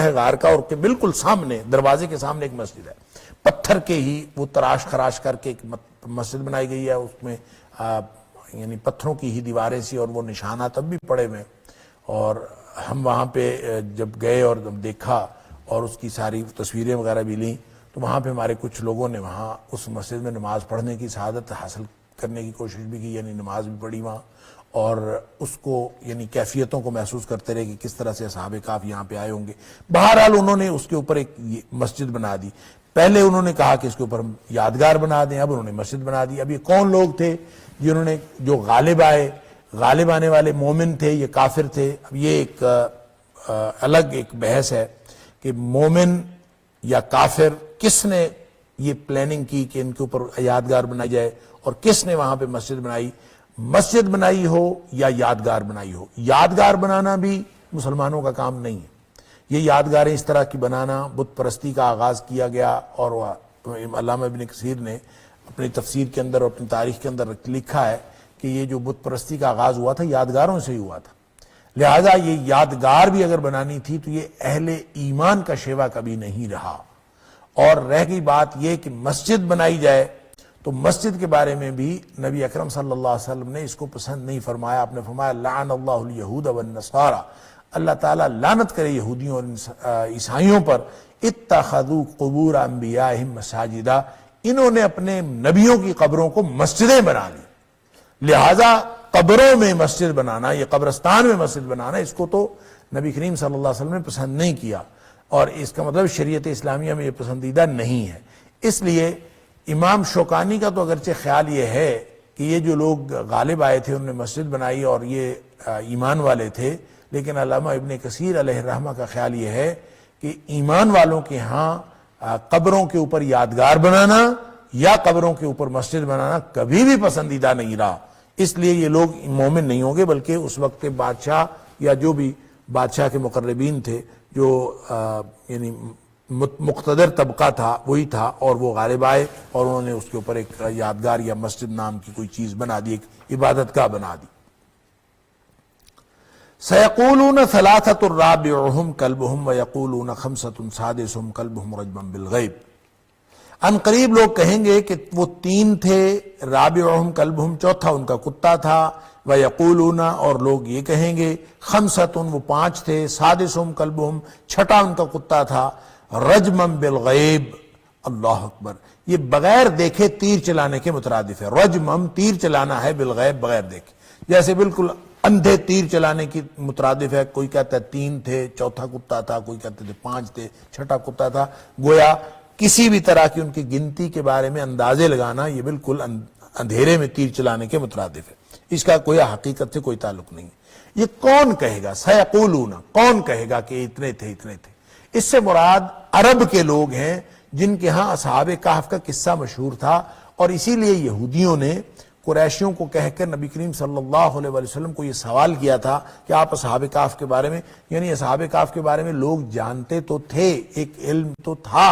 ہے غار کا، اور کے بالکل سامنے دروازے کے سامنے ایک مسجد ہے، پتھر کے ہی وہ تراش خراش کر کے ایک مسجد بنائی گئی ہے، اس میں یعنی پتھروں کی ہی دیواریں سی اور وہ نشانات اب بھی پڑے ہوئے. اور ہم وہاں پہ جب گئے اور دیکھا اور اس کی ساری تصویریں وغیرہ بھی لیں تو وہاں پہ ہمارے کچھ لوگوں نے وہاں اس مسجد میں نماز پڑھنے کی سعادت حاصل کرنے کی کوشش بھی کی، یعنی نماز بھی پڑھی وہاں، اور اس کو یعنی کیفیتوں کو محسوس کرتے رہے کہ کس طرح سے اصحاب کہف یہاں پہ آئے ہوں گے. بہرحال انہوں نے اس کے اوپر ایک مسجد بنا دی. پہلے انہوں نے کہا کہ اس کے اوپر ہم یادگار بنا دیں، اب انہوں نے مسجد بنا دی. اب یہ کون لوگ تھے جنہوں نے جو غالب آئے، غالب آنے والے مومن تھے، یہ کافر تھے؟ اب یہ ایک الگ ایک بحث ہے کہ مومن یا کافر، کس نے یہ پلاننگ کی کہ ان کے اوپر یادگار بنائی جائے، اور کس نے وہاں پہ مسجد بنائی؟ مسجد بنائی ہو یا یادگار بنائی ہو، یادگار بنانا بھی مسلمانوں کا کام نہیں ہے. یہ یادگاریں اس طرح کی بنانا بت پرستی کا آغاز کیا گیا، اور علامہ ابن کثیر نے اپنی تفسیر کے اندر اور اپنی تاریخ کے اندر لکھا ہے کہ یہ جو بت پرستی کا آغاز ہوا تھا یادگاروں سے ہی ہوا تھا. لہذا یہ یادگار بھی اگر بنانی تھی تو یہ اہل ایمان کا شیوا کبھی نہیں رہا. اور رہ گئی بات یہ کہ مسجد بنائی جائے تو مسجد کے بارے میں بھی نبی اکرم صلی اللہ علیہ وسلم نے اس کو پسند نہیں فرمایا. آپ نے فرمایا لعن اللہ الیہود والنصارى، اللہ تعالیٰ لعنت کرے یہودیوں اور عیسائیوں پر، اتخذوا قبور انبیائہم مساجدا، انہوں نے اپنے نبیوں کی قبروں کو مسجدیں بنا لی. لہذا قبروں میں مسجد بنانا، یہ قبرستان میں مسجد بنانا، اس کو تو نبی کریم صلی اللہ علیہ وسلم نے پسند نہیں کیا، اور اس کا مطلب شریعت اسلامیہ میں یہ پسندیدہ نہیں ہے. اس لیے امام شوکانی کا تو اگرچہ خیال یہ ہے کہ یہ جو لوگ غالب آئے تھے انہوں نے مسجد بنائی اور یہ ایمان والے تھے، لیکن علامہ ابن کثیر علیہ الرحمہ کا خیال یہ ہے کہ ایمان والوں کے ہاں قبروں کے اوپر یادگار بنانا یا قبروں کے اوپر مسجد بنانا کبھی بھی پسندیدہ نہیں رہا. اس لیے یہ لوگ مومن نہیں ہوں گے، بلکہ اس وقت کے بادشاہ یا جو بھی بادشاہ کے مقربین تھے، جو یعنی مقتدر طبقہ تھا وہی تھا، اور وہ غالب آئے اور انہوں نے اس کے اوپر ایک یادگار یا مسجد نام کی کوئی چیز بنا دی، ایک عبادت گاہ بنا دی. سَيَقُولُونَ ثَلَاثَةٌ رَابِعُهُمْ كَلْبُهُمْ وَيَقُولُونَ خَمْسَةٌ سَادِسُهُمْ كَلْبُهُمْ رَجْمًا بِالْغَيْبِ. ان قریب لوگ کہیں گے کہ وہ 3 تھے، رابعہم کلبہم چوتھا ان کا کتا تھا، وَيَقُولُونَ اور لوگ یہ کہیں گے خَمْسَةٌ وہ 5 تھے، سادسہم کلبہم چھٹا ان کا کتا تھا، رجمًا بالغیب. اللہ اکبر، یہ بغیر دیکھے تیر چلانے کے مترادف ہے. رجمًا تیر چلانا ہے، بالغیب بغیر دیکھے، جیسے بالکل اندھے تیر چلانے کی مترادف ہے. کوئی کہتا ہے 3 تھے، چوتھا کتا تھا، کوئی کہتے تھے 5 تھے، چھٹا کتا تھا. گویا کسی بھی طرح کی ان کی گنتی کے بارے میں اندازے لگانا یہ بالکل اندھیرے میں تیر چلانے کے مترادف ہے. اس کا کوئی حقیقت سے کوئی تعلق نہیں. یہ کون کہے گا؟ سیقولون، کون کہے گا کہ اتنے تھے اتنے تھے؟ اس سے مراد عرب کے لوگ ہیں جن کے ہاں اصحاب کہف کا قصہ مشہور تھا، اور اسی لیے یہودیوں نے قریشیوں کو کہہ کر نبی کریم صلی اللہ علیہ وسلم کو یہ سوال کیا تھا کہ آپ اصحاب کہف کے بارے میں، یعنی اصحاب کہف کے بارے میں لوگ جانتے تو تھے، ایک علم تو تھا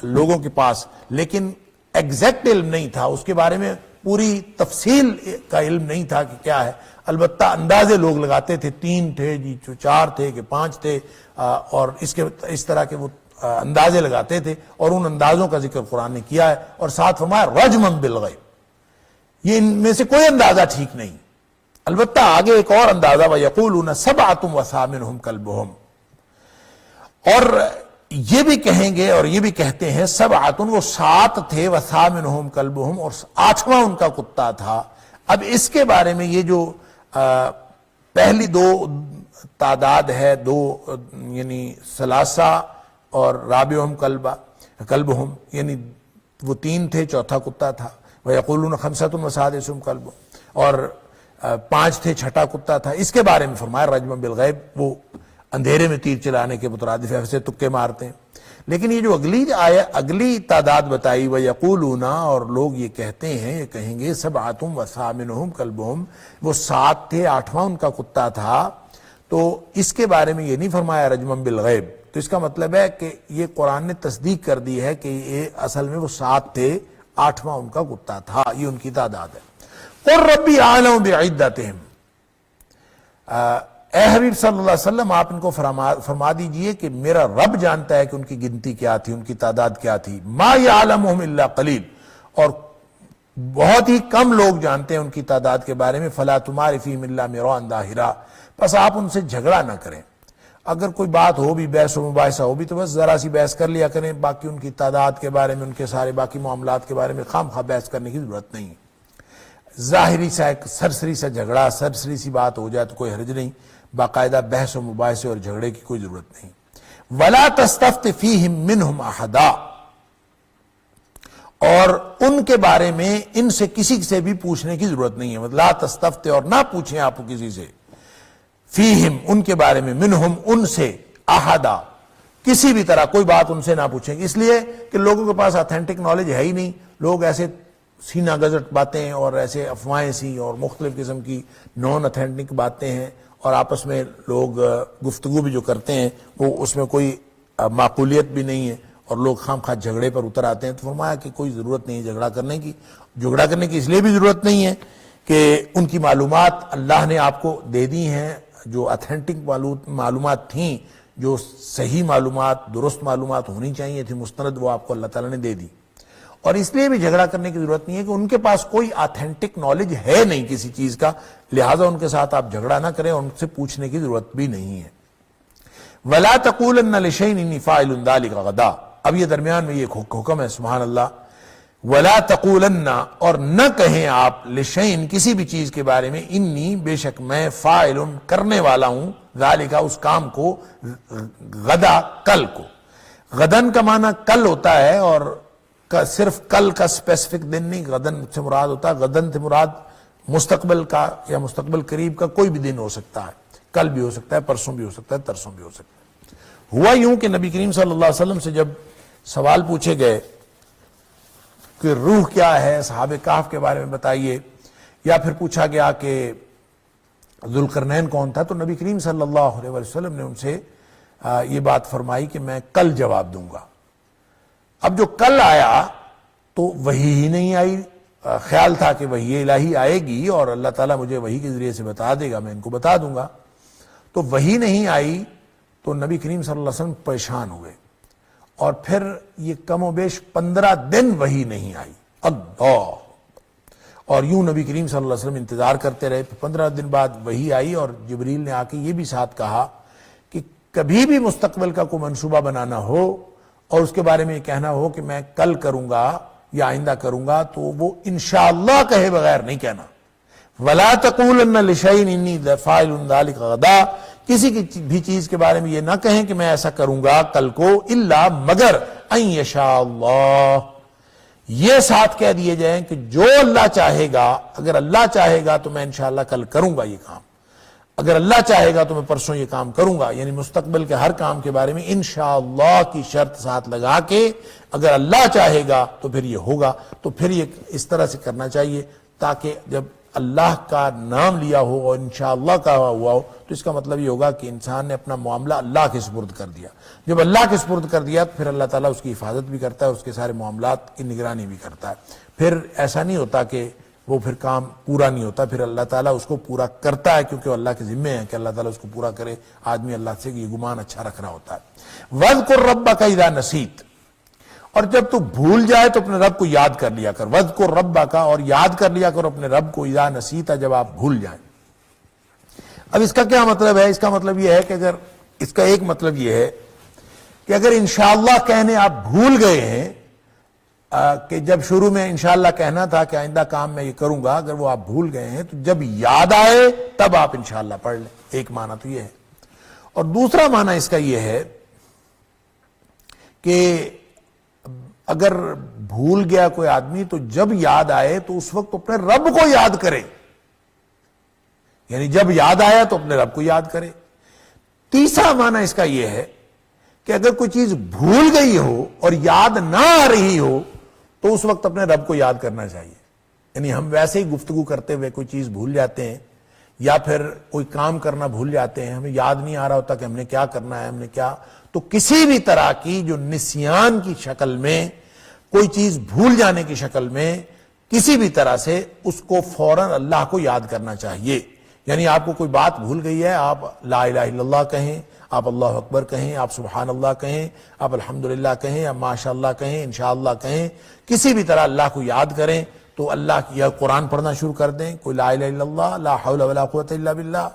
لوگوں کے پاس، لیکن ایگزیکٹ علم نہیں تھا، اس کے بارے میں پوری تفصیل کا علم نہیں تھا کہ کیا ہے. البتہ اندازے لوگ لگاتے تھے، 3 تھے جی، 4 تھے کہ 5 تھے، اور اس طرح کے وہ اندازے لگاتے تھے، اور ان اندازوں کا ذکر قرآن نے کیا ہے، اور ساتھ فرمایا رجمًا بالغیب. یہ ان میں سے کوئی اندازہ ٹھیک نہیں. البتہ آگے ایک اور اندازہ وَيَقُولُونَ سَبْعَةٌ وَثَامِنُهُمْ كَلْبُهُمْ، اور یہ بھی کہیں گے اور یہ بھی کہتے ہیں سبعۃ وہ 7 تھے، وَثَامِنُهُمْ كَلْبُهُمْ اور 8واں ان کا کتا تھا. اب اس کے بارے میں یہ جو پہلی 2 تعداد ہے، 2 یعنی ثلاثہ اور رابعہم کلبہم، یعنی وہ 3 تھے، چوتھا کتا تھا. وَيَقُولُونَ خَمْسَةٌ وَسَادِسُهُمْ كَلْبُهُمْ اور 5 تھے، چھٹا کتا تھا. اس کے بارے میں فرمایا رجم بالغیب، وہ اندھیرے میں تیر چلانے کے مترادف ایسے تکے مارتے ہیں. لیکن یہ جو اگلی تعداد بتائی وَيَقُولُونَ اور لوگ یہ کہتے ہیں، یہ کہیں گے سبعۃ وَثَامِنُهُمْ كَلْبُهُمْ وہ 7 تھے، 8واں ان کا کتا تھا. تو اس کے بارے میں یہ نہیں فرمایا رجم بالغیب. تو اس کا مطلب ہے کہ یہ قرآن نے تصدیق کر دی ہے کہ یہ اصل میں وہ 7 تھے، 8واں ان کا کتا تھا. یہ ان کی تعداد ہے. قُلْ رَبِّي أَعْلَمُ بِعِدَّتِهِمْ، اے حبیب صلی اللہ علیہ وسلم آپ ان کو فرما دیجئے کہ میرا رب جانتا ہے کہ ان کی گنتی کیا تھی، ان کی تعداد کیا تھی، ما یعلمہم الا قلیل، اور بہت ہی کم لوگ جانتے ہیں ان کی تعداد کے بارے میں، فلا تمار فیہم الا مراء ظاہرا، بس آپ ان سے جھگڑا نہ کریں، اگر کوئی بات ہو بھی، بحث و مباحثہ ہو بھی، تو بس ذرا سی بحث کر لیا کریں، باقی ان کی تعداد کے بارے میں، ان کے سارے باقی معاملات کے بارے میں خام خواہ بحث کرنے کی ضرورت نہیں۔ ظاہری سا ایک سرسری سا جھگڑا، سرسری سی بات ہو جائے تو کوئی حرج نہیں، باقاعدہ بحث و مباحثے اور جھگڑے کی کوئی ضرورت نہیں۔ وَلَا تَسْتَفْتِ فِيهِمْ مِنْهُمْ أَحَدًا، اور ان کے بارے میں ان سے کسی سے بھی پوچھنے کی ضرورت نہیں ہے، لا تستفت، اور نہ پوچھیں آپ کسی سے، فیہم ان کے بارے میں، منہم ان سے، احدا کسی بھی طرح کوئی بات ان سے نہ پوچھیں، اس لیے کہ لوگوں کے پاس اتھینٹک نالج ہے ہی نہیں، لوگ ایسے سینہ گزٹ باتیں اور ایسے افواہیں سی اور مختلف قسم کی نان اتھینٹک باتیں ہیں، اور آپس میں لوگ گفتگو بھی جو کرتے ہیں وہ اس میں کوئی معقولیت بھی نہیں ہے، اور لوگ خام خواہ جھگڑے پر اتر آتے ہیں۔ تو فرمایا کہ کوئی ضرورت نہیں ہے جھگڑا کرنے کی، جھگڑا کرنے کی اس لیے بھی ضرورت نہیں ہے کہ ان کی معلومات اللہ نے آپ کو دے دی ہیں، جو اتھینٹک معلومات تھیں، جو صحیح معلومات، درست معلومات ہونی چاہیے تھی مستند، وہ آپ کو اللہ تعالیٰ نے دے دی، اور اس لیے بھی جھگڑا کرنے کی ضرورت نہیں ہے کہ ان کے پاس کوئی اتھینٹک نالج ہے نہیں کسی چیز کا، لہٰذا ان کے ساتھ آپ جھگڑا نہ کریں اور ان سے پوچھنے کی ضرورت بھی نہیں ہے۔ وَلَا تَقُولَنَّ لِشَيْءٍ إِنِّي فَاعِلٌ ذَلِكَ غَدًا، اب یہ درمیان میں یہ حکم ہے، سبحان اللہ، وَلَا تَقُولَنَّ، اور نہ کہیں آپ، لِشَيْءٍ کسی بھی چیز کے بارے میں، انی بے شک میں، فاعل کرنے والا ہوں، ذالک اس کام کو، غدا کل کو، غدن کا معنی کل ہوتا ہے، اور صرف کل کا اسپیسیفک دن نہیں، غدن سے مراد ہوتا ہے، غدن سے مراد مستقبل کا یا مستقبل قریب کا کوئی بھی دن ہو سکتا ہے، کل بھی ہو سکتا ہے، پرسوں بھی ہو سکتا ہے، ترسوں بھی ہو سکتا ہے۔ ہوا یوں کہ نبی کریم صلی اللہ علیہ وسلم سے جب سوال پوچھے گئے کہ روح کیا ہے، اصحاب کہف کے بارے میں بتائیے، یا پھر پوچھا گیا کہ ذوالقرنین کون تھا، تو نبی کریم صلی اللہ علیہ وسلم نے ان سے یہ بات فرمائی کہ میں کل جواب دوں گا۔ اب جو کل آیا تو وحی ہی نہیں آئی، خیال تھا کہ وحی الہی آئے گی اور اللہ تعالیٰ مجھے وحی کے ذریعے سے بتا دے گا، میں ان کو بتا دوں گا، تو وحی نہیں آئی تو نبی کریم صلی اللہ علیہ وسلم پریشان ہوئے، اور پھر یہ کم و بیش 15 دن وحی نہیں آئی، اللہ، اور یوں نبی کریم صلی اللہ علیہ وسلم انتظار کرتے رہے، 15 دن بعد وحی آئی، اور جبریل نے آ کے یہ بھی ساتھ کہا کہ کبھی بھی مستقبل کا کوئی منصوبہ بنانا ہو اور اس کے بارے میں یہ کہنا ہو کہ میں کل کروں گا یا آئندہ کروں گا، تو وہ انشاءاللہ کہے بغیر نہیں کہنا۔ وَلَا تَقُولَنَّ لِشَيْءٍ إِنِّي فَاعِلٌ ذَلِكَ غَدًا، کسی کی بھی چیز کے بارے میں یہ نہ کہیں کہ میں ایسا کروں گا کل کو، الا مگر ان یشاء اللہ، یہ ساتھ کہہ دیے جائیں کہ جو اللہ چاہے گا، اگر اللہ چاہے گا تو میں انشاءاللہ کل کروں گا یہ کام، اگر اللہ چاہے گا تو میں پرسوں یہ کام کروں گا، یعنی مستقبل کے ہر کام کے بارے میں انشاءاللہ کی شرط ساتھ لگا کے، اگر اللہ چاہے گا تو پھر یہ ہوگا، تو پھر یہ اس طرح سے کرنا چاہیے تاکہ جب اللہ کا نام لیا ہو اور انشاءاللہ کہا ہوا ہو تو اس کا مطلب یہ ہوگا کہ انسان نے اپنا معاملہ اللہ کے سپرد کر دیا، جب اللہ کے سپرد کر دیا تو پھر اللہ تعالیٰ اس کی حفاظت بھی کرتا ہے، اس کے سارے معاملات کی نگرانی بھی کرتا ہے، پھر ایسا نہیں ہوتا کہ وہ پھر کام پورا نہیں ہوتا، پھر اللہ تعالیٰ اس کو پورا کرتا ہے، کیونکہ اللہ کے ذمے ہے کہ اللہ تعالیٰ اس کو پورا کرے، آدمی اللہ سے یہ گمان اچھا رکھ رہا ہوتا ہے۔ وَاذْكُرْ رَبَّكَ إِذَا نَسِيتَ، اور جب تو بھول جائے تو اپنے رب کو یاد کر لیا کر، وَاذْكُرْ رَبَّكَ، اور یاد کر لیا کر اپنے رب کو، اِذَا نَسِيتَ، جب آپ بھول جائیں۔ اب اس کا کیا مطلب ہے؟ اس کا مطلب یہ ہے کہ اگر اس کا ایک مطلب یہ ہے کہ اگر انشاءاللہ کہنے آپ بھول گئے ہیں، کہ جب شروع میں انشاءاللہ کہنا تھا کہ آئندہ کام میں یہ کروں گا، اگر وہ آپ بھول گئے ہیں تو جب یاد آئے تب آپ انشاءاللہ پڑھ لیں، ایک معنی تو یہ ہے۔ اور دوسرا معنی اس کا یہ ہے کہ اگر بھول گیا کوئی آدمی تو جب یاد آئے تو اس وقت اپنے رب کو یاد کرے، یعنی جب یاد آیا تو اپنے رب کو یاد کرے۔ تیسرا معنی اس کا یہ ہے کہ اگر کوئی چیز بھول گئی ہو اور یاد نہ آ رہی ہو تو اس وقت اپنے رب کو یاد کرنا چاہیے، یعنی ہم ویسے ہی گفتگو کرتے ہوئے کوئی چیز بھول جاتے ہیں یا پھر کوئی کام کرنا بھول جاتے ہیں، ہمیں یاد نہیں آ رہا ہوتا کہ ہم نے کیا کرنا ہے، ہم نے کیا، تو کسی بھی طرح کی جو نسیان کی شکل میں، کوئی چیز بھول جانے کی شکل میں، کسی بھی طرح سے اس کو فوراً اللہ کو یاد کرنا چاہیے، یعنی آپ کو کوئی بات بھول گئی ہے، آپ لا الہ الا اللہ کہیں، آپ اللہ اکبر کہیں، آپ سبحان اللہ کہیں، آپ الحمدللہ کہیں، آپ ماشاء اللہ کہیں، انشاءاللہ کہیں، کسی بھی طرح اللہ کو یاد کریں تو اللہ کی، یا قرآن پڑھنا شروع کر دیں، کوئی لا الہ الا اللہ، لا حول ولا قوت الا باللہ،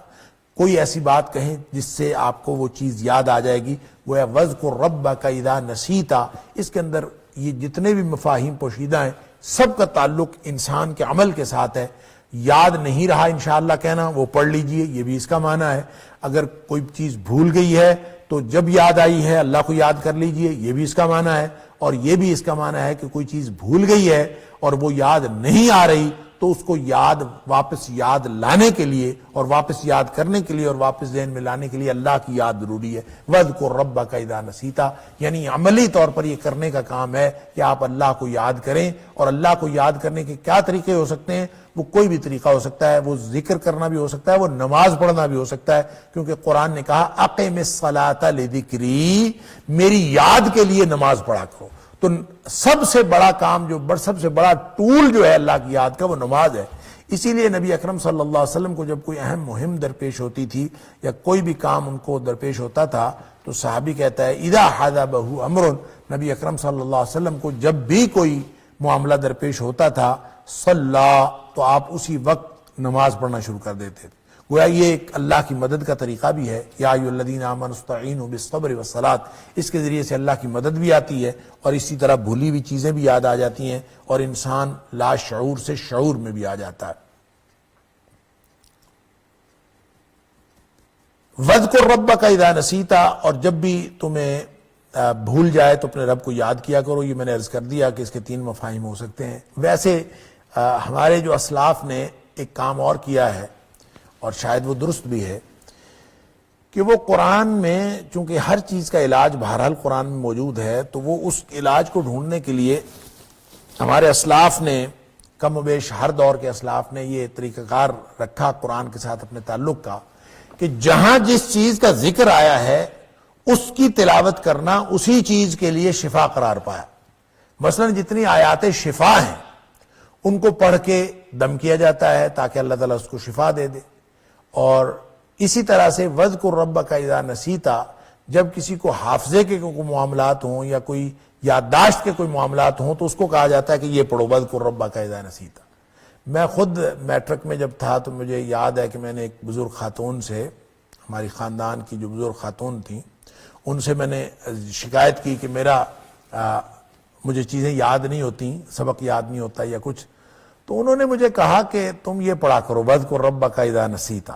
کوئی ایسی بات کہیں جس سے آپ کو وہ چیز یاد آ جائے گی۔ گویا وَاذْكُرْ رَبَّكَ اِذَا نَسِيتَ، اس کے اندر یہ جتنے بھی مفاہیم پوشیدہ ہیں سب کا تعلق انسان کے عمل کے ساتھ ہے۔ یاد نہیں رہا انشاءاللہ کہنا، وہ پڑھ لیجئے، یہ بھی اس کا معنی ہے۔ اگر کوئی چیز بھول گئی ہے تو جب یاد آئی ہے اللہ کو یاد کر لیجئے، یہ بھی اس کا معنی ہے۔ اور یہ بھی اس کا معنی ہے کہ کوئی چیز بھول گئی ہے اور وہ یاد نہیں آ رہی تو اس کو واپس یاد لانے کے لیے اور واپس یاد کرنے کے لیے اور واپس ذہن میں لانے کے لیے اللہ کی یاد ضروری ہے۔ وَاذْكُرْ رَبَّكَ اِذَا نَسِيتَ، یعنی عملی طور پر یہ کرنے کا کام ہے کہ آپ اللہ کو یاد کریں۔ اور اللہ کو یاد کرنے کے کیا طریقے ہو سکتے ہیں؟ وہ کوئی بھی طریقہ ہو سکتا ہے، وہ ذکر کرنا بھی ہو سکتا ہے، وہ نماز پڑھنا بھی ہو سکتا ہے، کیونکہ قرآن نے کہا اقم الصلاۃ لذکری، میری یاد کے لیے نماز پڑھا کرو۔ تو سب سے بڑا کام سب سے بڑا ٹول جو ہے اللہ کی یاد کا وہ نماز ہے۔ اسی لیے نبی اکرم صلی اللہ علیہ وسلم کو جب کوئی اہم مہم درپیش ہوتی تھی یا کوئی بھی کام ان کو درپیش ہوتا تھا تو صحابی کہتا ہے اذا حضبہ امر، نبی اکرم صلی اللہ علیہ وسلم کو جب بھی کوئی معاملہ درپیش ہوتا تھا صلی، تو آپ اسی وقت نماز پڑھنا شروع کر دیتے تھے۔ گویا یہ ایک اللہ کی مدد کا طریقہ بھی ہے، یا ایھا الذین آمنوا استعینوا بالصبر والصلاۃ، اس کے ذریعے سے اللہ کی مدد بھی آتی ہے اور اسی طرح بھولی ہوئی چیزیں بھی یاد آ جاتی ہیں اور انسان لا شعور سے شعور میں بھی آ جاتا ہے۔ وَاذْكُرْ رَبَّكَ اِذَا نَسِيتَ، اور جب بھی تمہیں بھول جائے تو اپنے رب کو یاد کیا کرو۔ یہ میں نے عرض کر دیا کہ اس کے 3 مفاہیم ہو سکتے ہیں۔ ویسے ہمارے جو اسلاف نے ایک کام اور کیا ہے اور شاید وہ درست بھی ہے کہ وہ قرآن میں چونکہ ہر چیز کا علاج بہرحال قرآن میں موجود ہے، تو وہ اس علاج کو ڈھونڈنے کے لیے ہمارے اسلاف نے، کم و بیش ہر دور کے اسلاف نے یہ طریقہ کار رکھا قرآن کے ساتھ اپنے تعلق کا کہ جہاں جس چیز کا ذکر آیا ہے اس کی تلاوت کرنا اسی چیز کے لیے شفا قرار پایا۔ مثلا جتنی آیات شفا ہیں ان کو پڑھ کے دم کیا جاتا ہے تاکہ اللہ تعالیٰ اس کو شفا دے دے۔ اور اسی طرح سے وَاذْكُرْ رَبَّكَ اِذَا نَسِيتَ، جب کسی کو حافظے کے کوئی معاملات ہوں یا کوئی یادداشت کے کوئی معاملات ہوں تو اس کو کہا جاتا ہے کہ یہ پڑھو وَاذْكُرْ رَبَّكَ اِذَا نَسِيتَ۔ میں خود میٹرک میں جب تھا تو مجھے یاد ہے کہ میں نے ایک بزرگ خاتون سے، ہماری خاندان کی جو بزرگ خاتون تھیں، ان سے میں نے شکایت کی کہ مجھے چیزیں یاد نہیں ہوتی، سبق یاد نہیں ہوتا یا کچھ، تو انہوں نے مجھے کہا کہ تم یہ پڑھا کرو وَاذْكُرْ رَبَّكَ اِذَا نَسِيتَ۔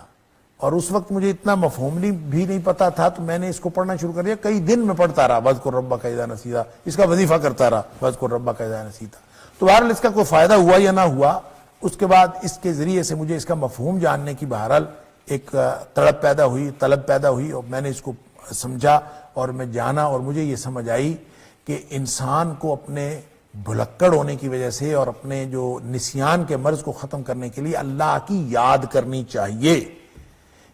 اور اس وقت مجھے اتنا مفہوم بھی نہیں پتا تھا، تو میں نے اس کو پڑھنا شروع کر دیا، کئی دن میں پڑھتا رہا وَاذْكُرْ رَبَّكَ اِذَا نَسِيتَ، اس کا وظیفہ کرتا رہا وَاذْكُرْ رَبَّكَ اِذَا نَسِيتَ۔ تو بہرحال اس کا کوئی فائدہ ہوا یا نہ ہوا، اس کے بعد اس کے ذریعے سے مجھے اس کا مفہوم جاننے کی بہرحال ایک طلب پیدا ہوئی اور میں نے اس کو سمجھا اور میں جانا، اور مجھے یہ سمجھ آئی کہ انسان کو اپنے بھلکڑ ہونے کی وجہ سے اور اپنے جو نسیان کے مرض کو ختم کرنے کے لیے اللہ کی یاد کرنی چاہیے۔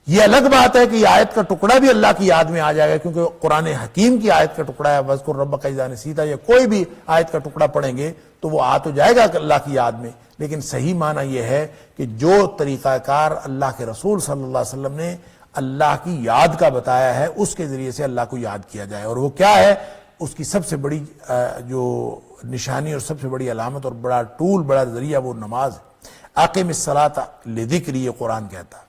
یہ الگ بات ہے کہ یہ آیت کا ٹکڑا بھی اللہ کی یاد میں آ جائے گا، کیونکہ قرآن حکیم کی آیت کا ٹکڑا ہے وَاذْكُرْ رَبَّكَ اِذَا نَسِيتَ، یا کوئی بھی آیت کا ٹکڑا پڑھیں گے تو وہ آ تو جائے گا اللہ کی یاد میں، لیکن صحیح معنی یہ ہے کہ جو طریقہ کار اللہ کے رسول صلی اللہ علیہ وسلم نے اللہ کی یاد کا بتایا ہے اس کے ذریعے سے اللہ کو یاد کیا جائے۔ اور وہ کیا ہے؟ اس کی سب سے بڑی جو نشانی اور سب سے بڑی علامت اور بڑا ٹول، بڑا ذریعہ وہ نماز ہے۔ اقم الصلاۃ لذکری، یہ قرآن کہتا ہے۔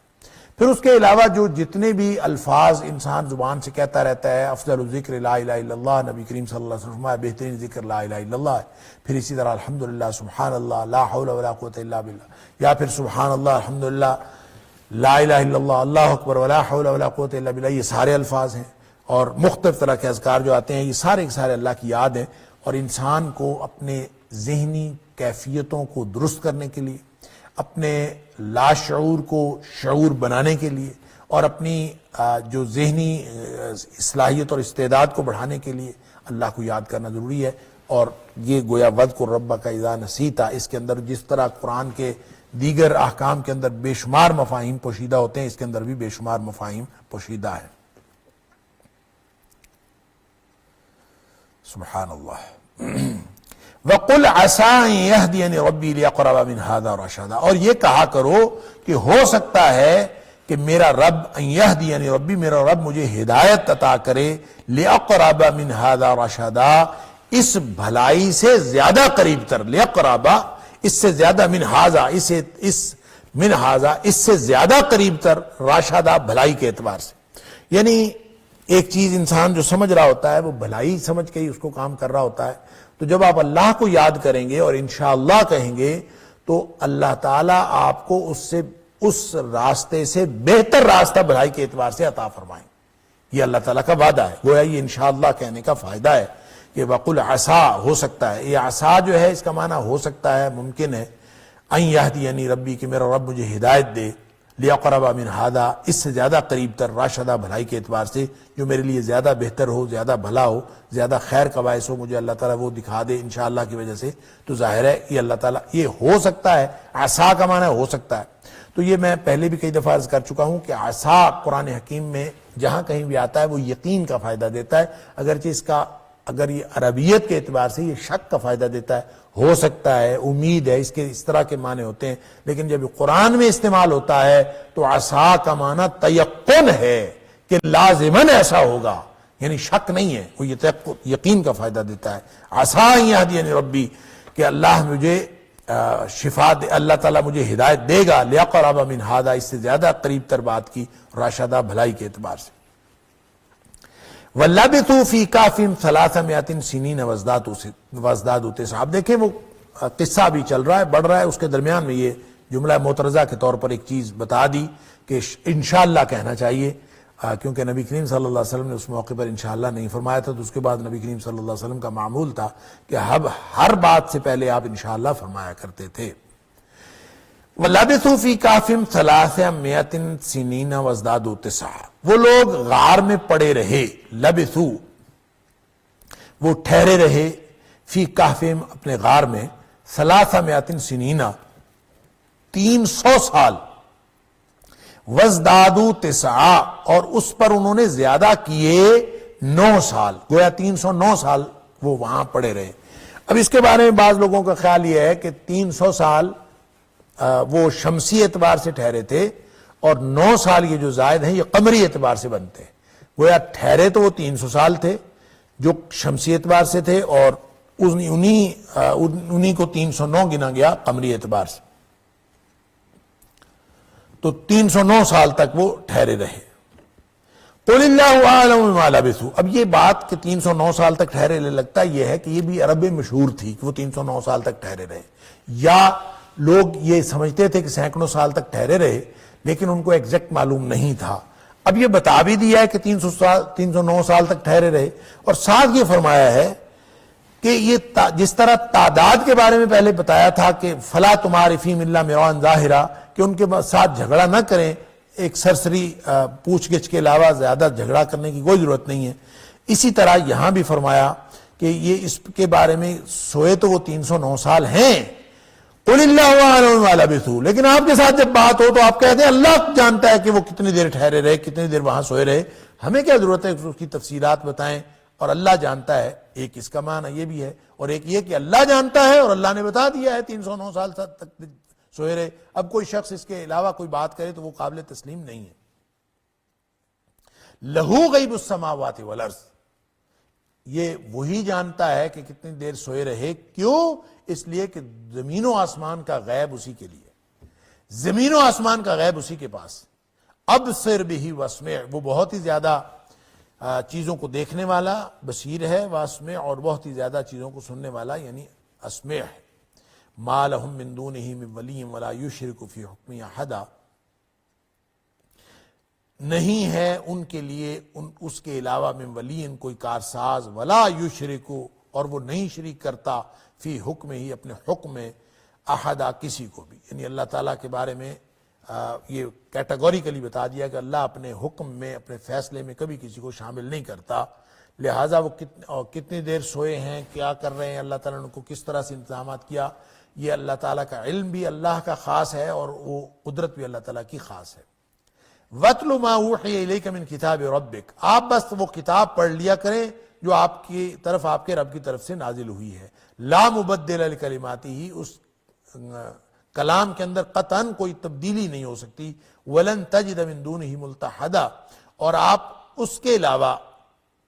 پھر اس کے علاوہ جو جتنے بھی الفاظ انسان زبان سے کہتا رہتا ہے، افضل الذکر لا الہ الا اللہ، نبی کریم صلی اللہ علیہ وسلم فرمایا بہترین ذکر لا الہ الا اللہ ہے۔ پھر اسی طرح الحمدللہ، سبحان اللہ، لا حول ولا قوت الا باللہ، یا پھر سبحان اللہ، الحمدللہ، لا الہ الا اللہ، اللہ اکبر، ولا حول ولا قوت الا باللہ، یہ سارے الفاظ ہیں۔ اور مختلف طرح کے اذکار جو آتے ہیں یہ سارے کے سارے اللہ کی یاد ہیں، اور انسان کو اپنے ذہنی کیفیتوں کو درست کرنے کے لیے، اپنے لاشعور کو شعور بنانے کے لیے، اور اپنی جو ذہنی صلاحیت اور استعداد کو بڑھانے کے لیے اللہ کو یاد کرنا ضروری ہے۔ اور یہ گویا وَاذْكُرْ رَبَّكَ اِذَا نَسِيتَ، اس کے اندر جس طرح قرآن کے دیگر احکام کے اندر بے شمار مفاہیم پوشیدہ ہوتے ہیں، اس کے اندر بھی بے شمار مفاہیم پوشیدہ ہیں۔ سبحان اللہ۔ وَقُلْ عَسَىٰ أَن يَهْدِيَنِ رَبِّي لِأَقْرَبَ مِنْ هَٰذَا رَشَدًا، اور یہ کہا کرو کہ ہو سکتا ہے کہ میرا رب ان یہدینی ربی، میرا رب مجھے ہدایت عطا کرے، لیقرب من ھذا رشدا، اس بھلائی سے زیادہ قریب تر، لیقرب اس سے زیادہ، من ھذا من ھذا اس سے زیادہ قریب تر، راشدہ بھلائی کے اعتبار سے. یعنی ایک چیز انسان جو سمجھ رہا ہوتا ہے وہ بھلائی سمجھ کے ہی اس کو کام کر رہا ہوتا ہے. تو جب آپ اللہ کو یاد کریں گے اور انشاءاللہ کہیں گے تو اللہ تعالیٰ آپ کو اس راستے سے بہتر راستہ بھلائی کے اعتبار سے عطا فرمائیں. یہ اللہ تعالیٰ کا وعدہ ہے. گویا یہ انشاءاللہ کہنے کا فائدہ ہے کہ وَقُلْ عَسَىٰ ہو سکتا ہے. یہ عَسَىٰ جو ہے اس کا معنی ہو سکتا ہے، ممکن ہے، ان یہدینی ربی کہ میرا رب مجھے ہدایت دے، لیقرب من ھذا اس سے زیادہ قریب تر، راشدہ بھلائی کے اعتبار سے، جو میرے لیے زیادہ بہتر ہو، زیادہ بھلا ہو، زیادہ خیر کا باعث ہو، مجھے اللہ تعالیٰ وہ دکھا دے انشاءاللہ کی وجہ سے. تو ظاہر ہے یہ اللہ تعالیٰ، یہ ہو سکتا ہے، عسیٰ کا معنی ہو سکتا ہے. تو یہ میں پہلے بھی کئی دفعہ عرض کر چکا ہوں کہ عسیٰ قرآن حکیم میں جہاں کہیں بھی آتا ہے وہ یقین کا فائدہ دیتا ہے، اگرچہ اس کا اگر یہ عربیت کے اعتبار سے یہ شک کا فائدہ دیتا ہے، ہو سکتا ہے، امید ہے، اس کے اس طرح کے معنی ہوتے ہیں. لیکن جب قرآن میں استعمال ہوتا ہے تو عسیٰ کا معنی تیقن ہے کہ لازماً ایسا ہوگا، یعنی شک نہیں ہے، وہ یقین کا فائدہ دیتا ہے. عسیٰ ان یہدینی ربی کہ اللہ مجھے شفا دے، اللہ تعالیٰ مجھے ہدایت دے گا، لیقرب من ھذا اس سے زیادہ قریب تر بات کی، راشدہ بھلائی کے اعتبار سے. وَلَبِثُوا فِي كَهْفِهِمْ 300 سِنِينَ وَازْدَادُوا تِسْعًا. اب دیکھیں وہ قصہ بھی چل رہا ہے، بڑھ رہا ہے، اس کے درمیان میں یہ جملہ معترضہ کے طور پر ایک چیز بتا دی کہ انشاءاللہ کہنا چاہیے، کیونکہ نبی کریم صلی اللہ علیہ وسلم نے اس موقع پر انشاءاللہ نہیں فرمایا تھا. تو اس کے بعد نبی کریم صلی اللہ علیہ وسلم کا معمول تھا کہ ہر بات سے پہلے آپ انشاءاللہ فرمایا کرتے تھے. وَلَبِثُوا فِي كَهْفِهِمْ 300 سِنِينَ وَازْدَادُوا تِسْعًا. وہ لوگ غار میں پڑے رہے، لبثوا وہ ٹھہرے رہے، فی کہفہم اپنے غار میں، 300 سنین 300 سال، وازدادوا تسعا اور اس پر انہوں نے زیادہ کیے 9 سال، گویا 309 سال وہ وہاں پڑے رہے. اب اس کے بارے میں بعض لوگوں کا خیال یہ ہے کہ 300 سال وہ شمسی اعتبار سے ٹھہرے تھے اور 9 سال یہ جو زائد ہیں یہ قمری اعتبار سے بنتے ہیں. گویا ٹھہرے تو وہ 300 سال تھے جو شمسی اعتبار سے تھے، اور انہی کو 309 گنا گیا قمری اعتبار سے، تو 309 سال تک وہ ٹھہرے رہے. قُلِ اللَّهُ أَعْلَمُ بِمَا لَبِثُوا. اب یہ بات کہ 309 سال تک ٹھہرے لگتا یہ ہے کہ یہ بھی عرب میں مشہور تھی کہ وہ 309 سال تک ٹھہرے رہے، یا لوگ یہ سمجھتے تھے کہ سینکڑوں سال تک ٹھہرے رہے لیکن ان کو ایگزیکٹ معلوم نہیں تھا. اب یہ بتا بھی دیا ہے کہ 309 سال تک ٹھہرے رہے، اور ساتھ یہ فرمایا ہے کہ یہ جس طرح تعداد کے بارے میں پہلے بتایا تھا کہ فلا تمار فیہم الا مراء ظاہرا، کہ ان کے ساتھ جھگڑا نہ کریں، ایک سرسری پوچھ گچھ کے علاوہ زیادہ جھگڑا کرنے کی کوئی ضرورت نہیں ہے. اسی طرح یہاں بھی فرمایا کہ یہ اس کے بارے میں سوئے تو وہ 309 سال ہیں. قُلِ اللَّهُ أَعْلَمُ بِمَا لَبِثُوا. لیکن آپ کے ساتھ جب بات ہو تو آپ کہتے ہیں اللہ جانتا ہے کہ وہ کتنی دیر ٹھہرے رہے، کتنی دیر وہاں سوئے رہے، ہمیں کیا ضرورت ہے کہ اس کی تفصیلات بتائیں، اور اللہ جانتا ہے. ایک اس کا معنی یہ بھی ہے، اور ایک یہ کہ اللہ جانتا ہے اور اللہ نے بتا دیا ہے 309 سال تک سوئے رہے. اب کوئی شخص اس کے علاوہ کوئی بات کرے تو وہ قابل تسلیم نہیں ہے. لہو غیب السماوات والارض، یہ وہی جانتا ہے کہ کتنی دیر سوئے رہے. کیوں؟ اس لیے کہ زمین و آسمان کا غیب اسی کے لیے، زمین و آسمان کا غیب اسی کے پاس. ابصر بہ واسمع، وہ بہت ہی زیادہ چیزوں کو دیکھنے والا بصیر ہے، واسمع اور بہت ہی زیادہ چیزوں کو سننے والا یعنی اسمع ہے. ما لہم من دونہ من ولی ولا یشرک فی حکمہ احدا، نہیں ہے ان کے لیے اس کے علاوہ من ولی کوئی کارساز، ولا یشرک اور وہ نہیں شریک کرتا فی حکم ہی اپنے حکم میں احدا کسی کو بھی. یعنی اللہ تعالیٰ کے بارے میں یہ کیٹیگوریکلی بتا دیا کہ اللہ اپنے حکم میں اپنے فیصلے میں کبھی کسی کو شامل نہیں کرتا. لہٰذا وہ کتنی دیر سوئے ہیں، کیا کر رہے ہیں، اللہ تعالیٰ نے ان کو کس طرح سے انتظامات کیا، یہ اللہ تعالیٰ کا علم بھی اللہ کا خاص ہے اور وہ قدرت بھی اللہ تعالیٰ کی خاص ہے. وَاتْلُ مَا أُوحِيَ إِلَيْكَ مِنْ كِتَابِ رَبِّكَ، آپ بس وہ کتاب پڑھ لیا کریں جو آپ کی طرف، آپ کے رب کی طرف سے نازل ہوئی ہے. لا مبدل لکلماتہ، اس کلام کے اندر قطعاً کوئی تبدیلی نہیں ہو سکتی. وَلَن تَجِدَ مِن دُونِهِ مُلْتَحَدًا، اور آپ اس کے علاوہ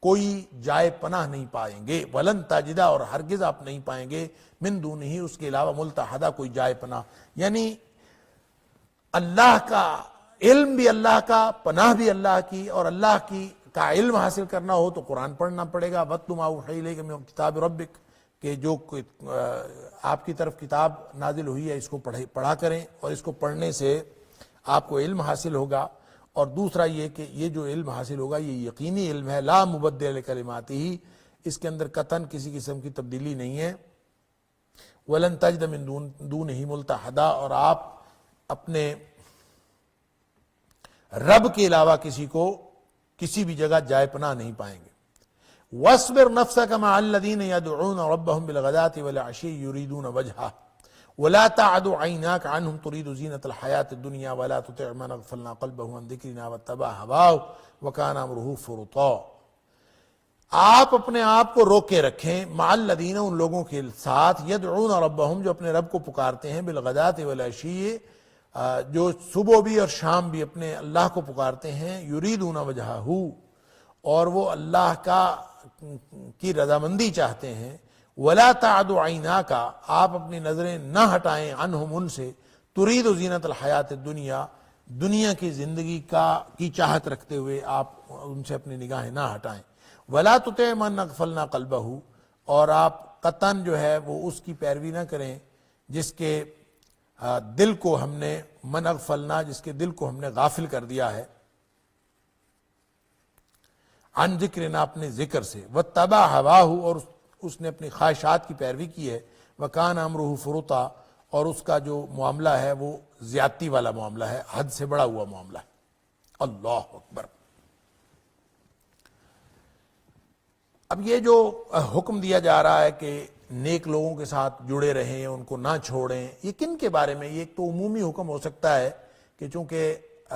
کوئی جائے پناہ نہیں پائیں گے. وَلَن تَجِدَ، اور ہرگز آپ نہیں پائیں گے، من دونہی، اس کے علاوہ، ملتحدہ، کوئی جائے پناہ. یعنی اللہ کا علم بھی اللہ کا، پناہ بھی اللہ کی، اور اللہ کا علم حاصل کرنا ہو تو قرآن پڑھنا پڑے گا. وَاتْلُ مَا أُوحِیَ إِلَیْکَ مِن کتاب ربک، کہ جو آپ کی طرف کتاب نازل ہوئی ہے اس کو پڑھا کریں، اور اس کو پڑھنے سے آپ کو علم حاصل ہوگا. اور دوسرا یہ کہ یہ جو علم حاصل ہوگا یہ یقینی علم ہے، لا مبدل لکلماتہ، اس کے اندر قطعاً کسی قسم کی تبدیلی نہیں ہے. وَلَن تَجِدَ مِن دُونِهِ مُلْتَحَدًا، اور آپ اپنے رب کے علاوہ کسی کو کسی بھی جگہ جائے پناہ نہیں پائیں گے. وَاصْبِرْ نَفْسَكَ مَعَ الَّذِينَ يَدْعُونَ رَبَّهُمْ بِالْغَدَاةِ وَالْعَشِيِّ يُرِيدُونَ وَجْهَهُ وَلَا تَعْدُ عَيْنَاكَ عَنْهُمْ تُرِيدُ زِينَةَ الْحَيَاةِ الدُّنْيَا وَلَا تُطِعْ مَنْ أَغْفَلْنَا قَلْبَهُ عَنْ ذِكْرِنَا وَاتَّبَعَ هَوَاهُ وَكَانَ أَمْرُهُ فُرُطًا. آپ اپنے آپ کو روکے رکھیں، مع الذین، ان لوگوں کے ساتھ، یدعون ربہم، جو اپنے رب کو پکارتے ہیں، بالغداۃ والعشی، جو صبح بھی اور شام بھی اپنے اللہ کو پکارتے ہیں، یریدون وجہہ، اور وہ اللہ کی رضامندی چاہتے ہیں. ولا تعد عیناک، آپ اپنی نظریں نہ ہٹائیں، عنہم، ان سے، ترید زینت الحیات الدنیا، دنیا کی زندگی کی چاہت رکھتے ہوئے آپ ان سے اپنی نگاہیں نہ ہٹائیں. ولا تطع من اغفلنا قلبہ، اور آپ قطعاً جو ہے وہ اس کی پیروی نہ کریں جس کے دل کو ہم نے، من اغفلنا، جس کے دل کو ہم نے غافل کر دیا ہے، عن ذکرنا، اپنے ذکر سے، واتبع ہواہ، اور اس نے اپنی خواہشات کی پیروی کی ہے، وکان امرہ فرطا، اور اس کا جو معاملہ ہے وہ زیادتی والا معاملہ ہے، حد سے بڑا ہوا معاملہ ہے. اللہ اکبر. اب یہ جو حکم دیا جا رہا ہے کہ نیک لوگوں کے ساتھ جڑے رہیں، ان کو نہ چھوڑیں، یہ کن کے بارے میں؟ یہ ایک تو عمومی حکم ہو سکتا ہے کہ چونکہ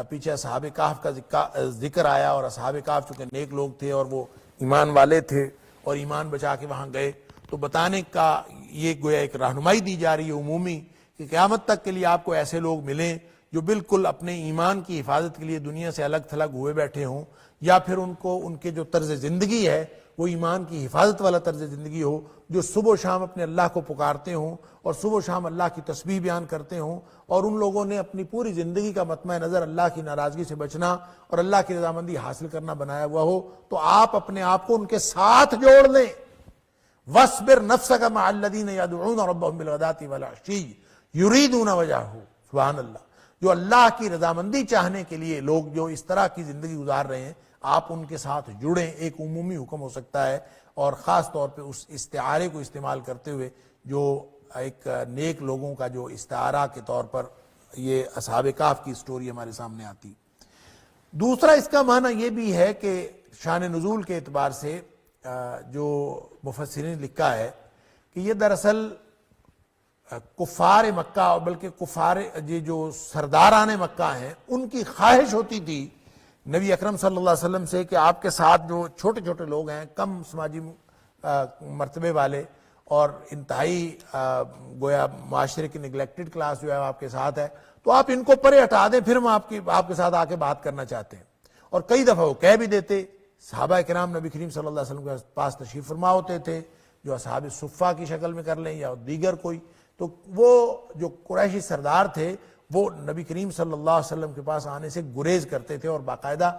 پیچھے اصحاب کہف کا ذکر آیا، اور اصحاب کہف چونکہ نیک لوگ تھے اور وہ ایمان والے تھے اور ایمان بچا کے وہاں گئے، تو بتانے کا یہ گویا ایک رہنمائی دی جا رہی ہے عمومی، کہ قیامت تک کے لیے آپ کو ایسے لوگ ملیں جو بالکل اپنے ایمان کی حفاظت کے لیے دنیا سے الگ تھلگ ہوئے بیٹھے ہوں، یا پھر ان کے جو طرز زندگی ہے وہ ایمان کی حفاظت والا طرز زندگی ہو، جو صبح و شام اپنے اللہ کو پکارتے ہوں اور صبح و شام اللہ کی تسبیح بیان کرتے ہوں، اور ان لوگوں نے اپنی پوری زندگی کا مطمع نظر اللہ کی ناراضگی سے بچنا اور اللہ کی رضامندی حاصل کرنا بنایا ہوا ہو، تو آپ اپنے آپ کو ان کے ساتھ جوڑ لیں. وَاصْبِرْ نَفْسَكَ مَعَ الَّذِينَ يَدْعُونَ رَبَّهُمْ بِالْغَدَاةِ وَالْعَشِيِّ يُرِيدُونَ وَجْهَهُ. سبحان اللہ. جو اللہ کی رضامندی چاہنے کے لیے لوگ جو اس طرح کی زندگی گزار رہے ہیں، آپ ان کے ساتھ جڑیں. ایک عمومی حکم ہو سکتا ہے، اور خاص طور پہ اس استعارے کو استعمال کرتے ہوئے جو ایک نیک لوگوں کا جو استعارہ کے طور پر یہ اصحاب کہف کی سٹوری ہمارے سامنے آتی. دوسرا اس کا معنی یہ بھی ہے کہ شان نزول کے اعتبار سے جو مفسرین نے لکھا ہے کہ یہ دراصل کفار مکہ، اور بلکہ کفار یہ جو سرداران مکہ ہیں، ان کی خواہش ہوتی تھی نبی اکرم صلی اللہ علیہ وسلم سے کہ آپ کے ساتھ جو چھوٹے چھوٹے لوگ ہیں، کم سماجی مرتبے والے اور انتہائی گویا معاشرے کی نگلیکٹڈ کلاس جو ہے آپ کے ساتھ ہے، تو آپ ان کو پرے ہٹا دیں، پھر ہم آپ کے ساتھ آ کے بات کرنا چاہتے ہیں. اور کئی دفعہ وہ کہہ بھی دیتے. صحابہ کرام نبی کریم صلی اللہ علیہ وسلم کے پاس تشریف فرما ہوتے تھے، جو اصحاب صفہ کی شکل میں کر لیں یا دیگر کوئی، تو وہ جو قریشی سردار تھے وہ نبی کریم صلی اللہ علیہ وسلم کے پاس آنے سے گریز کرتے تھے، اور باقاعدہ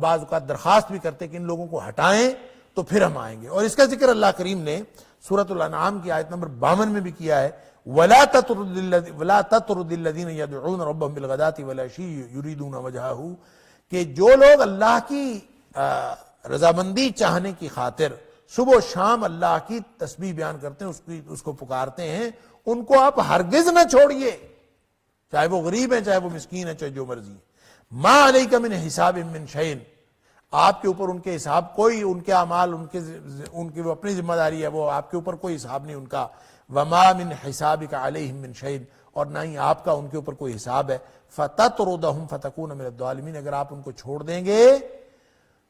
بعض اوقات درخواست بھی کرتے کہ ان لوگوں کو ہٹائیں تو پھر ہم آئیں گے. اور اس کا ذکر اللہ کریم نے سورۃ الانعام کی آیت نمبر 52 میں بھی کیا ہے، وَلَا تَطْرُدِ الَّذِينَ يَدْعُونَ رَبَّهُمْ بِالْغَدَاةِ وَالْعَشِيِّ يُرِيدُونَ وَجْهَهُ، کہ جو لوگ اللہ کی رضامندی چاہنے کی خاطر صبح و شام اللہ کی تسبیح بیان کرتے ہیں، اس کو پکارتے ہیں، ان کو آپ ہرگز نہ چھوڑیے، چاہے وہ غریب ہیں، چاہے وہ مسکین ہیں، چاہے جو مرضی ہیں. مَا عَلَيْكَ مِنْ حِسَابٍ مِّنْ شَيْءٍ، آپ کے اوپر ان کے حساب کوئی، ان کے اعمال ان کی وہ اپنی ذمہ داری ہے، وہ آپ کے اوپر کوئی حساب نہیں ان کا. وَمَا مِنْ حِسَابِكَ عَلَيْهِمْ مِنْ شَيْءٍ، اور نہ ہی آپ کا ان کے اوپر کوئی حساب ہے. فَتَطْرُدَهُمْ فَتَكُونَ مِنَ الظَّالِمِينَ، اگر آپ ان کو چھوڑ دیں گے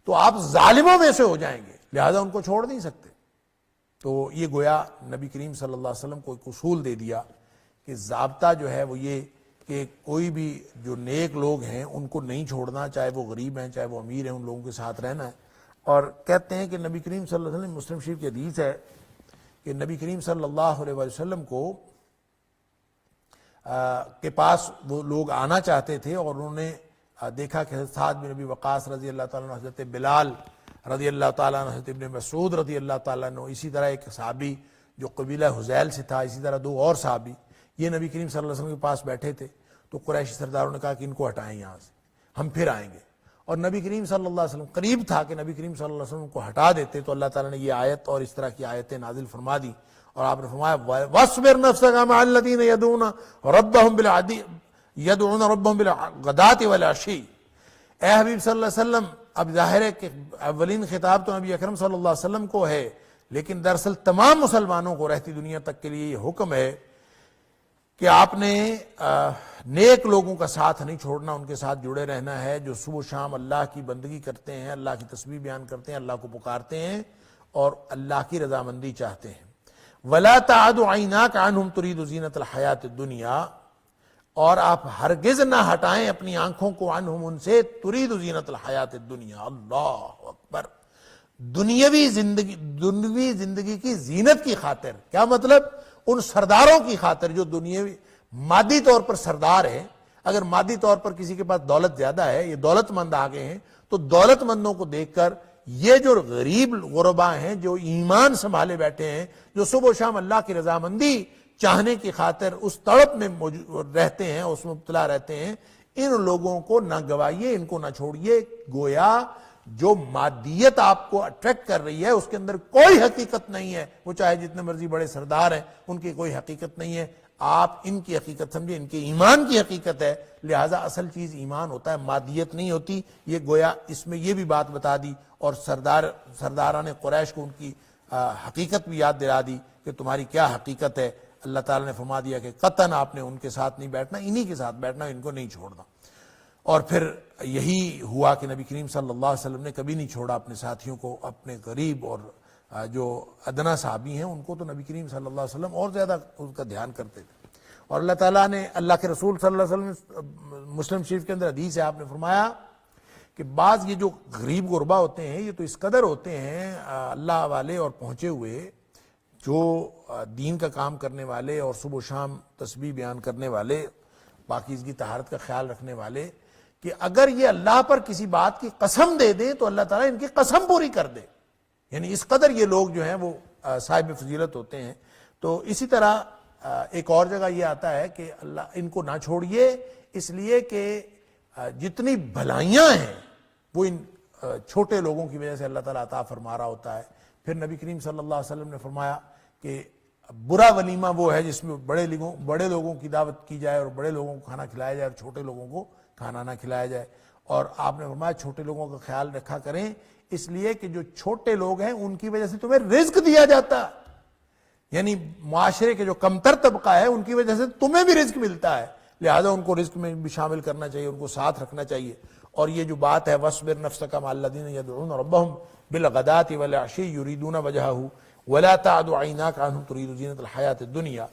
تو آپ ظالموں میں سے ہو جائیں گے، لہذا ان کو چھوڑ نہیں سکتے. تو یہ گویا نبی کریم صلی اللہ علیہ وسلم کو ایک اصول دے دیا کہ ضابطہ جو ہے وہ یہ کہ کوئی بھی جو نیک لوگ ہیں ان کو نہیں چھوڑنا، چاہے وہ غریب ہیں چاہے وہ امیر ہیں، ان لوگوں کے ساتھ رہنا ہے۔ اور کہتے ہیں کہ نبی کریم صلی اللہ علیہ وسلم، مسلم شریف کی حدیث ہے کہ نبی کریم صلی اللہ علیہ وسلم کو کے پاس وہ لوگ آنا چاہتے تھے، اور انہوں نے دیکھا کہ حضرت سعد بن ابی وقاص رضی اللہ تعالیٰ عنہ، حضرت بلال رضی اللہ تعالیٰ عنہ، حضرت ابن مسعود رضی اللہ تعالیٰ عنہ، اسی طرح ایک صحابی جو قبیلہ حذیل سے تھا، اسی طرح دو اور صحابی، یہ نبی کریم صلی اللہ علیہ وسلم کے پاس بیٹھے تھے۔ تو قریشی سرداروں نے کہا کہ ان کو ہٹائیں یہاں سے، ہم پھر آئیں گے۔ اور نبی کریم صلی اللہ علیہ وسلم قریب تھا کہ نبی کریم صلی اللہ علیہ وسلم کو ہٹا دیتے، تو اللہ تعالیٰ نے یہ آیت اور اس طرح کی آیتیں نازل فرما دی، اور آپ نے فرمایا وَاصْبِرْ نَفْسَكَ مَعَ الَّذِينَ يَدْعُونَ رَبَّهُمْ بِالْغَدَاةِ وَالْعَشِيِّ۔ اے حبیب صلی اللہ علیہ وسلم، اب ظاہر ہے کہ اولین خطاب تو نبی اکرم صلی اللہ علیہ وسلم کو ہے، لیکن دراصل تمام مسلمانوں کو رہتی دنیا تک کے لیے یہ حکم ہے کہ آپ نے نیک لوگوں کا ساتھ نہیں چھوڑنا، ان کے ساتھ جڑے رہنا ہے، جو صبح و شام اللہ کی بندگی کرتے ہیں، اللہ کی تسبیح بیان کرتے ہیں، اللہ کو پکارتے ہیں اور اللہ کی رضامندی چاہتے ہیں۔ وَلَا تَعْدُ عَيْنَاكَ عَنْهُمْ تُرِيدُ زِينَةَ الْحَيَاةِ الدُّنْيَا، اور آپ ہرگز نہ ہٹائیں اپنی آنکھوں کو عنہم ان سے، ترید زینت الحیات الدنیا، اللہ اکبر، دنیاوی زندگی کی زینت کی خاطر۔ کیا مطلب؟ ان سرداروں کی خاطر جو دنیاوی مادی طور پر سردار ہیں۔ اگر مادی طور پر کسی کے پاس دولت زیادہ ہے، یہ دولت مند آگے ہیں، تو دولت مندوں کو دیکھ کر یہ جو غریب غربا ہیں، جو ایمان سنبھالے بیٹھے ہیں، جو صبح و شام اللہ کی رضامندی چاہنے کی خاطر اس تڑپ میں رہتے ہیں، اس میں مبتلا رہتے ہیں، ان لوگوں کو نہ گوائیے، ان کو نہ چھوڑیے۔ گویا جو مادیت آپ کو اٹریکٹ کر رہی ہے اس کے اندر کوئی حقیقت نہیں ہے، وہ چاہے جتنے مرضی بڑے سردار ہیں، ان کی کوئی حقیقت نہیں ہے۔ آپ ان کی حقیقت سمجھیں، ان کے ایمان کی حقیقت ہے، لہٰذا اصل چیز ایمان ہوتا ہے، مادیت نہیں ہوتی۔ یہ گویا اس میں یہ بھی بات بتا دی، اور سرداران قریش کو ان کی حقیقت بھی یاد دلا دی کہ تمہاری کیا حقیقت ہے۔ اللہ تعالیٰ نے فرما دیا کہ قطعاً آپ نے ان کے ساتھ نہیں بیٹھنا، انہی کے ساتھ بیٹھنا، ان کو نہیں چھوڑنا۔ اور پھر یہی ہوا کہ نبی کریم صلی اللہ علیہ وسلم نے کبھی نہیں چھوڑا اپنے ساتھیوں کو، اپنے غریب اور جو ادنا صحابی ہیں ان کو تو نبی کریم صلی اللہ علیہ وسلم اور زیادہ ان کا دھیان کرتے تھے۔ اور اللہ تعالیٰ نے، اللہ کے رسول صلی اللہ علیہ وسلم، مسلم شریف کے اندر حدیث ہے، آپ نے فرمایا کہ بعض یہ جو غریب غربا ہوتے ہیں، یہ تو اس قدر ہوتے ہیں اللہ والے اور پہنچے ہوئے، جو دین کا کام کرنے والے اور صبح و شام تسبیح بیان کرنے والے، پاکیزگی طہارت کا خیال رکھنے والے، کہ اگر یہ اللہ پر کسی بات کی قسم دے دیں تو اللہ تعالیٰ ان کی قسم پوری کر دے۔ یعنی اس قدر یہ لوگ جو ہیں وہ صاحب فضیلت ہوتے ہیں۔ تو اسی طرح ایک اور جگہ یہ آتا ہے کہ اللہ ان کو نہ چھوڑیے، اس لیے کہ جتنی بھلائیاں ہیں وہ ان چھوٹے لوگوں کی وجہ سے اللہ تعالیٰ عطا فرما رہا ہوتا ہے۔ پھر نبی کریم صلی اللہ علیہ وسلم نے فرمایا کہ برا ولیمہ وہ ہے جس میں بڑے لوگوں کی دعوت کی جائے اور بڑے لوگوں کو کھانا کھلایا جائے اور چھوٹے لوگوں کو کھانا نہ کھلایا جائے۔ اور آپ نے فرمایا چھوٹے لوگوں کا خیال رکھا کریں، اس لیے کہ جو چھوٹے لوگ ہیں ان کی وجہ سے تمہیں رزق دیا جاتا ہے، یعنی معاشرے کے جو کمتر طبقہ ہے ان کی وجہ سے تمہیں بھی رزق ملتا ہے، لہذا ان کو رزق میں بھی شامل کرنا چاہیے، ان کو ساتھ رکھنا چاہیے۔ اور یہ جو بات ہے وَاصْبِرْ نَفْسَكَ مَعَ الَّذِينَ يَدْعُونَ رَبَّهُمْ بِالْغَدَاةِ وَالْعَشِيِّ يُرِيدُونَ وَجْهَهُ وَلَا تَعْدُ عَيْنَاكَ عَنْهُمْ تُرِيدُ زِينَةَ الْحَيَاةِ الدُّنْيَا۔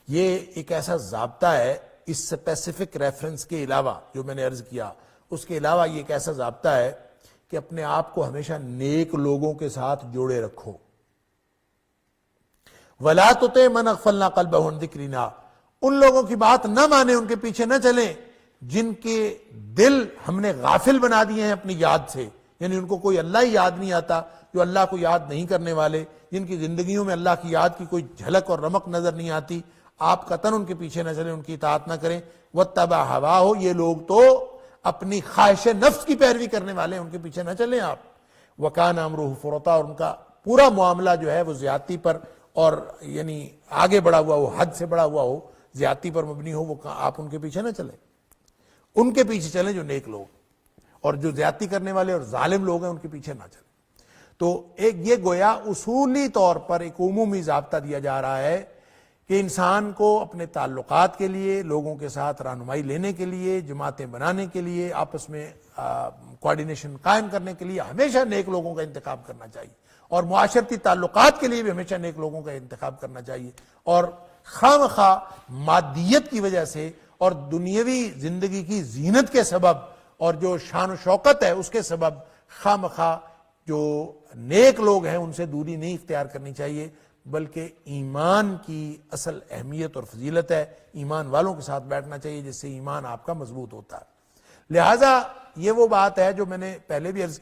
یہ ایک ایسا ضابطہ ہے، اس اسپیسیفک ریفرنس کے علاوہ جو میں نے عرض کیا، اس کے علاوہ یہ ایک ایسا ضابطہ ہے کہ اپنے آپ کو ہمیشہ نیک لوگوں کے ساتھ جوڑے رکھو۔ وَلَا تُطِعْ مَنْ أَغْفَلْنَا قَلْبَهُ عَنْ ذِكْرِنَا، ان لوگوں کی بات نہ مانیں، ان کے پیچھے نہ چلیں جن کے دل ہم نے غافل بنا دیے ہیں اپنی یاد سے، یعنی ان کو کوئی اللہ ہی یاد نہیں آتا، جو اللہ کو یاد نہیں کرنے والے، جن کی زندگیوں میں اللہ کی یاد کی کوئی جھلک اور رمق نظر نہیں آتی، آپ قطعاً ان کے پیچھے نہ چلیں، ان کی اطاعت نہ کریں۔ وَاتَّبَعَ هَوَاهُ، یہ لوگ تو اپنی خواہش نفس کی پیروی کرنے والے ہیں، ان کے پیچھے نہ چلیں آپ۔ وَكَانَ أَمْرُهُ فُرَطًا، اور ان کا پورا معاملہ جو ہے وہ زیادتی پر اور یعنی آگے بڑھا ہوا ہو، حد سے بڑھا ہوا ہو، زیادتی پر مبنی ہو، وہ آپ ان کے پیچھے نہ چلیں، ان کے پیچھے چلیں جو نیک لوگ، اور جو زیادتی کرنے والے اور ظالم لوگ ہیں ان کے پیچھے نہ چلیں۔ تو ایک یہ گویا اصولی طور پر ایک عمومی ضابطہ دیا جا رہا ہے کہ انسان کو اپنے تعلقات کے لیے، لوگوں کے ساتھ رہنمائی لینے کے لیے، جماعتیں بنانے کے لیے، آپس میں کوآرڈینیشن قائم کرنے کے لیے ہمیشہ نیک لوگوں کا انتخاب کرنا چاہیے، اور معاشرتی تعلقات کے لیے بھی ہمیشہ نیک لوگوں کا انتخاب کرنا چاہیے۔ اور خام خواہ مادیت کی وجہ سے اور دنیاوی زندگی کی زینت کے سبب اور جو شان و شوکت ہے اس کے سبب خام خواہ جو نیک لوگ ہیں ان سے دوری نہیں اختیار کرنی چاہیے، بلکہ ایمان کی اصل اہمیت اور فضیلت ہے، ایمان والوں کے ساتھ بیٹھنا چاہیے جس سے ایمان آپ کا مضبوط ہوتا ہے۔ لہٰذا یہ وہ بات ہے جو میں نے پہلے بھی عرض